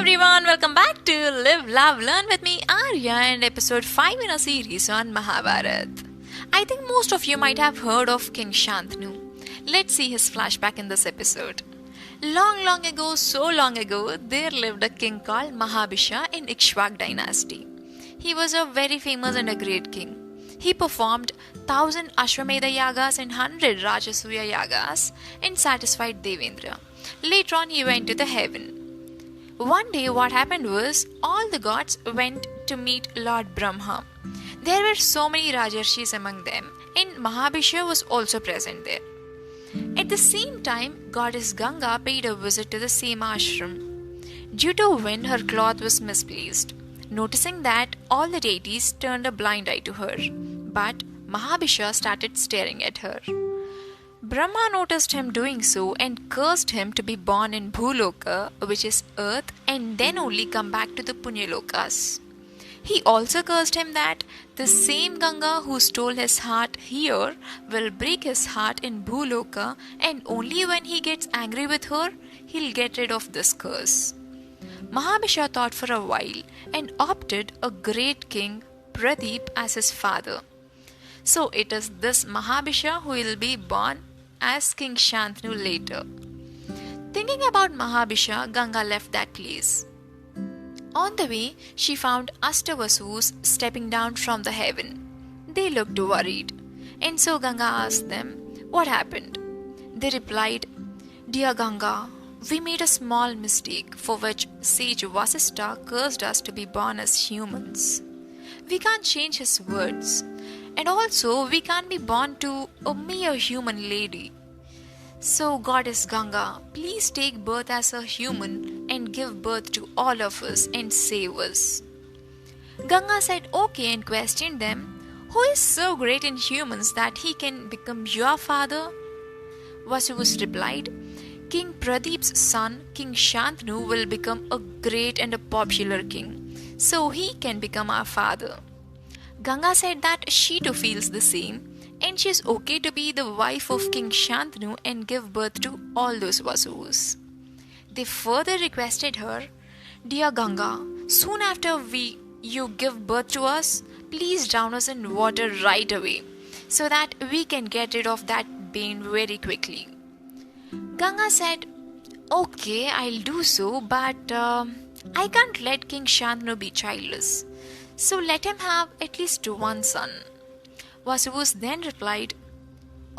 everyone, welcome back to Live, Love, Learn with me, Arya, and episode 5 in a series on Mahabharat. I think most of you might have heard of King Shantanu. Let's see his flashback in this episode. Long ago, so long ago, there lived a king called Mahabhisha in Ikshvak dynasty. He was a very famous and a great king. He performed 1000 Ashwamedha yagas and 100 Rajasuya yagas and satisfied Devendra. Later on, he went to the heaven. One day what happened was all the gods went to meet Lord Brahma. There were so many Rajarshis among them and Mahabhisha was also present there. At the same time, goddess Ganga paid a visit to the same ashram. Due to wind, her cloth was misplaced. Noticing that, all the deities turned a blind eye to her. But Mahabhisha started staring at her. Brahma noticed him doing so and cursed him to be born in Bhuloka, which is earth, and then only come back to the Punyalokas. He also cursed him that the same Ganga who stole his heart here will break his heart in Bhuloka, and only when he gets angry with her, he'll get rid of this curse. Mahabhisha thought for a while and opted a great king, Pradeep, as his father. So it is this Mahabhisha who will be born as King Shantanu later. Thinking about Mahabhisha, Ganga left that place. On the way, she found Astavasus stepping down from the heaven. They looked worried, and so Ganga asked them, "What happened?" They replied, "Dear Ganga, we made a small mistake for which sage Vasistha cursed us to be born as humans. We can't change his words. And also, we can't be born to a mere human lady. So, Goddess Ganga, please take birth as a human and give birth to all of us and save us." Ganga said okay and questioned them, "Who is so great in humans that he can become your father?" Vasuvus replied, "King Pradeep's son, King Shantanu, will become a great and a popular king, so he can become our father." Ganga said that she too feels the same and she is okay to be the wife of King Shantanu and give birth to all those Vasuvus. They further requested her, "Dear Ganga, soon after you give birth to us, please drown us in water right away so that we can get rid of that bane very quickly." Ganga said, "Okay, I'll do so, but I can't let King Shantanu be childless. So let him have at least one son." Vasuvus then replied,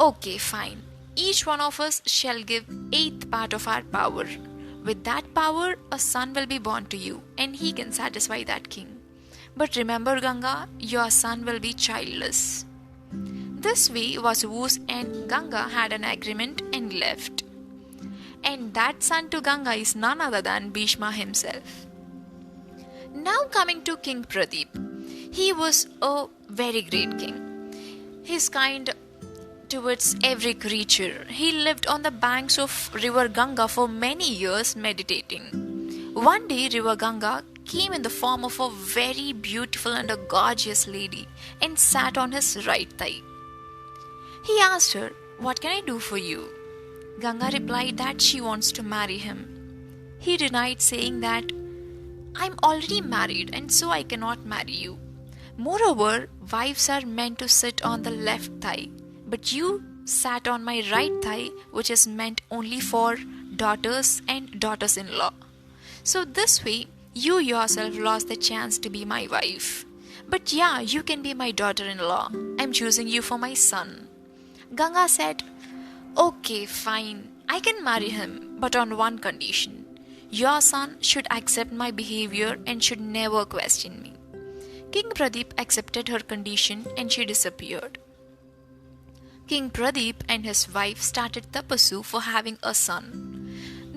"Okay, fine. Each one of us shall give 1/8 part of our power. With that power, a son will be born to you, and he can satisfy that king. But remember, Ganga, your son will be childless." This way, Vasuvus and Ganga had an agreement and left. And that son to Ganga is none other than Bhishma himself. Now coming to King Pradeep. He was a very great king. He's kind towards every creature. He lived on the banks of river Ganga for many years meditating. One day river Ganga came in the form of a very beautiful and a gorgeous lady and sat on his right thigh. He asked her, "What can I do for you?" Ganga replied that she wants to marry him. He denied, saying that, "I'm already married and so I cannot marry you. Moreover, wives are meant to sit on the left thigh, but you sat on my right thigh, which is meant only for daughters and daughters-in-law. So this way, you yourself lost the chance to be my wife. But yeah, you can be my daughter-in-law. I'm choosing you for my son." Ganga said, "Okay, fine. I can marry him, but on one condition. Your son should accept my behavior and should never question me." King Pradeep accepted her condition and she disappeared. King Pradeep and his wife started tapasu for having a son.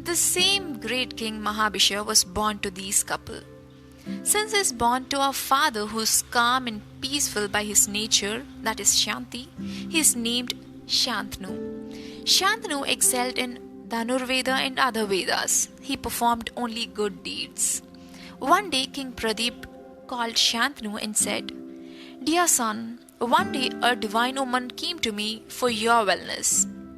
The same great king Mahabhisha was born to these couple. Since he is born to a father who is calm and peaceful by his nature, that is Shanti, he is named Shantanu. Shantanu excelled in Dhanurveda and other Vedas. He performed only good deeds. One day King Pradeep called Shantanu and said, "Dear son, one day a divine woman came to me for your wellness.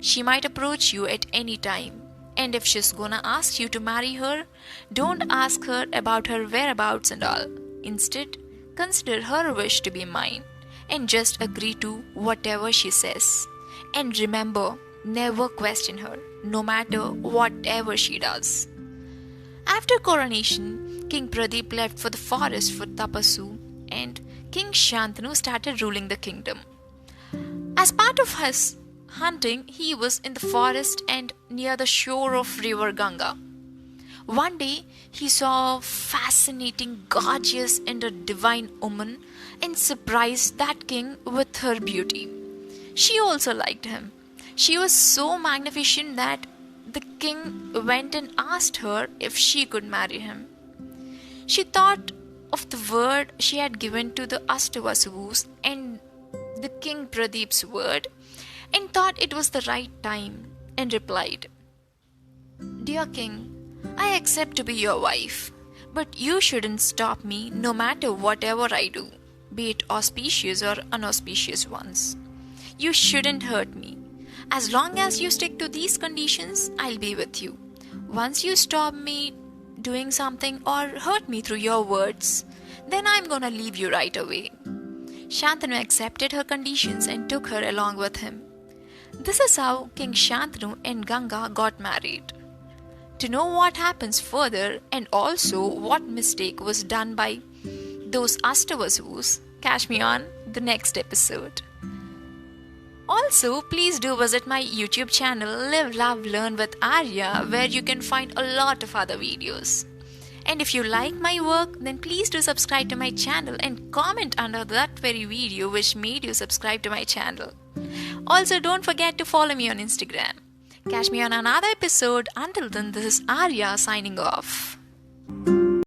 She might approach you at any time. And if she's gonna ask you to marry her, don't ask her about her whereabouts and all. Instead, consider her wish to be mine and just agree to whatever she says. And remember, never question her, no matter whatever she does. After coronation, King Pradeep left for the forest for Tapasu and King Shantanu started ruling the kingdom. As part of his hunting, he was in the forest and near the shore of river Ganga. One day, he saw a fascinating, gorgeous and a divine woman and surprised that king with her beauty. She also liked him. She was so magnificent that the king went and asked her if she could marry him. She thought of the word she had given to the Astavasuvus and the King Pradeep's word and thought it was the right time and replied, "Dear King, I accept to be your wife, but you shouldn't stop me no matter whatever I do, be it auspicious or unauspicious ones. You shouldn't hurt me. As long as you stick to these conditions, I'll be with you. Once you stop me doing something or hurt me through your words, then I'm gonna leave you right away." Shantanu accepted her conditions and took her along with him. This is how King Shantanu and Ganga got married. To know what happens further and also what mistake was done by those Astavasuvus, catch me on the next episode. Also, please do visit my YouTube channel Live, Love, Learn with Arya, where you can find a lot of other videos. And if you like my work, then please do subscribe to my channel and comment under that very video which made you subscribe to my channel. Also, don't forget to follow me on Instagram. Catch me on another episode. Until then, this is Arya signing off.